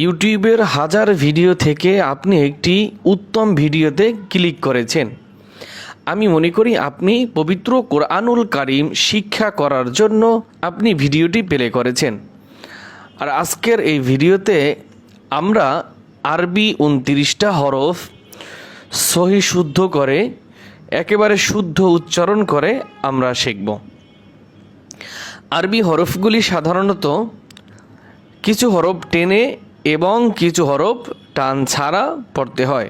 ইউটিউবের হাজার ভিডিও থেকে আপনি একটি উত্তম ভিডিওতে ক্লিক করেছেন। আমি মনে করি আপনি পবিত্র কোরআনুল কারীম শিক্ষা করার জন্য আপনি ভিডিওটি প্লে করেছেন। আর আজকের এই ভিডিওতে আমরা আরবি 29টা হরফ সহি শুদ্ধ করে একেবারে শুদ্ধ উচ্চারণ করে আমরা শিখব। আরবি হরফগুলি সাধারণত কিছু হরফ টেনে এবং কিছু হরফ টান ছাড়া পড়তে হয়।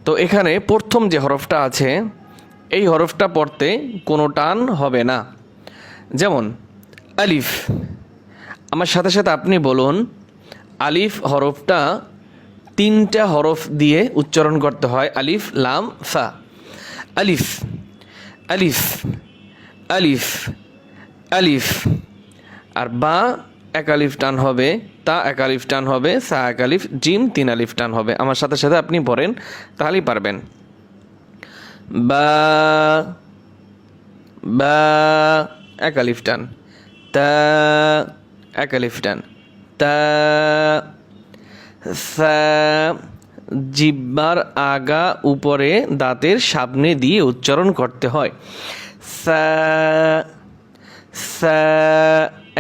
তো এখানে প্রথম যে হরফটা আছে এই হরফটা পড়তে কোনো টান হবে না। যেমন আলিফ, আমার সাথে সাথে আপনি বলুন আলিফ হরফটা 3টা হরফ দিয়ে উচ্চারণ করতে হয়, আলিফ লাম ফা। আলিফ আলিফ আলিফ আলিফ। আর বা এক আলিফ টান হবে, তা এক আলিফ টান হবে, সা এক আলিফ, জিম 3 আলিফ টান হবে। আমার সাথে সাথে আপনি পড়েন, তাহলেই পারবেন। বা বা এক আলিফ টান, তা এক আলিফ টান, তা। সা জিহ্বার আগা উপরে দাঁতের সামনে দিয়ে উচ্চারণ করতে হয়। সা সা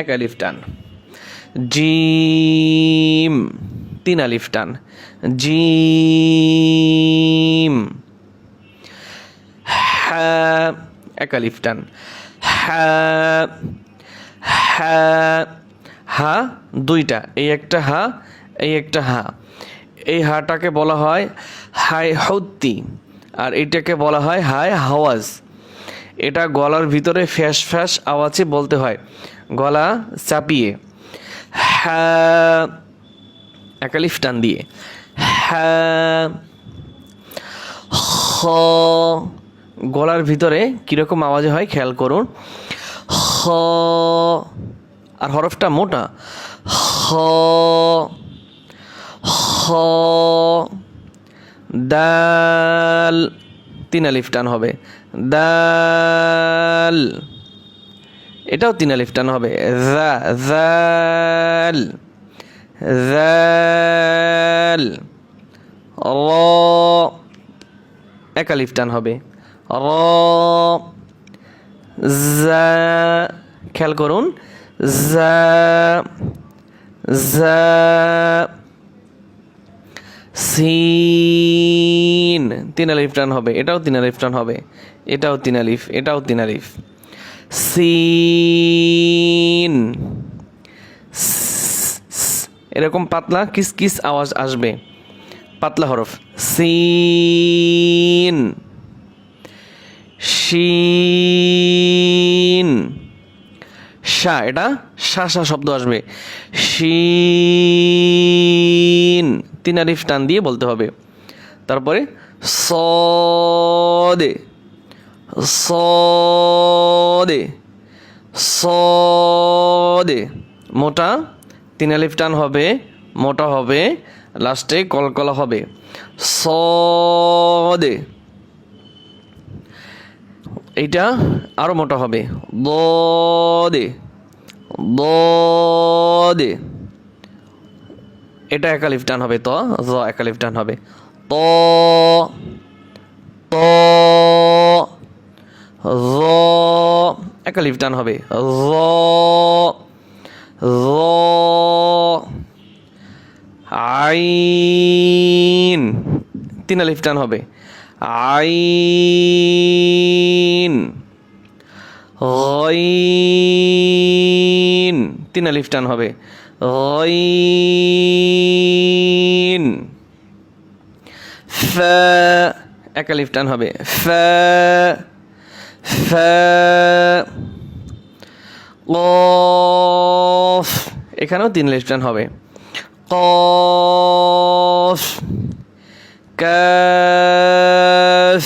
এক আলিফ টান। জিম 3 আলিফ টান, জিম। হা এক আলিফ টান, হা হা। হা 2টা, এই একটা হা, এই একটা হা। এই হাটাকে বলা হয় হাই হৌতি, আর এটাকে বলা হয় হাই হাওয়াজ। এটা গলার ভিতরে ফ্যাস ফ্যাস আওয়াজে বলতে হয়, গলা চাপিয়ে। হা এক আলিফ টান দিয়ে, হা। খ গলার ভিতরে কীরকম আওয়াজে হয় খেয়াল করুন, খ। আর হরফটা মোটা, খ খ। দাল 3 আলিফ টান হবে, দাল। এটাও 3 আলিফ টান হবে, যা জাল জাল। র এক আলিফ টান হবে, র। জা খেয়াল করুন, জা জা। সিন 3 আলিফ টান হবে, এটাও 3 আলিফ টান হবে, এটাও 3 আলিফ, এটাও 3 আলিফ। সিন এরকম পাতলা কিস কিস আওয়াজ আসবে, পাতলা হরফ। সিন শিন। শা এটা শা শা শব্দ আসবে, শিন 3 আলিফ টান দিয়ে বলতে হবে। তারপরে সদে সদে সদে মোটা 3 আলিফ টান হবে, মোটা হবে, লাস্টে কলকলা হবে, সদে। এইটা আরো মোটা হবে, দে দে। এটা এক আলিফ টান হবে, ত জ এক আলিফ টান হবে, ত ত। জ এক আলিফ টান হবে, জ জ। আইন 3 আলিফ টান হবে, আইন। গইন 3 আলিফ টান হবে, গইন। ফা এক আলিফ টান হবে, ফা ফা। কফ এখানেও 3 আলিফ টান হবে, কফ। কাফ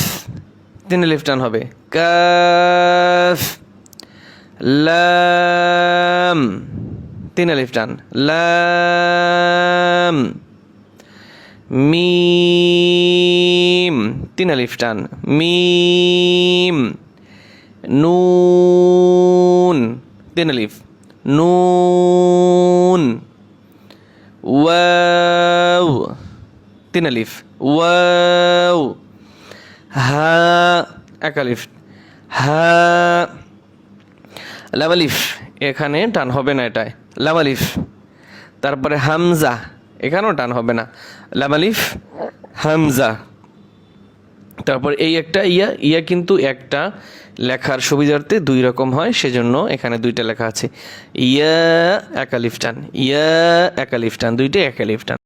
3 আলিফ টান হবে, কাফ। লাম 3 আলিফ টান, লাম। মিম 3 আলিফ টান, মিম। নুন 3 আলিফ, নুন। ওয়াও, 3 আলিফ, ওয়াও। হা, 1 আলিফ, হা। লাম আলিফ, এখানে টান হবে না, এটায় লাম আলিফ। তারপরে হামজা, এখানেও টান হবে না, লাম আলিফ, হামজা। তারপর এই একটা ইয়া, ইয়া কিন্তু একটা লেখার সুবিধার্থে 2 রকম হয়, সেজন্য এখানে 2টা লেখা আছে। ইয়া, 1 আলিফ টান, ইয়া, 1 আলিফ টান, 2টাই 1 আলিফ টান।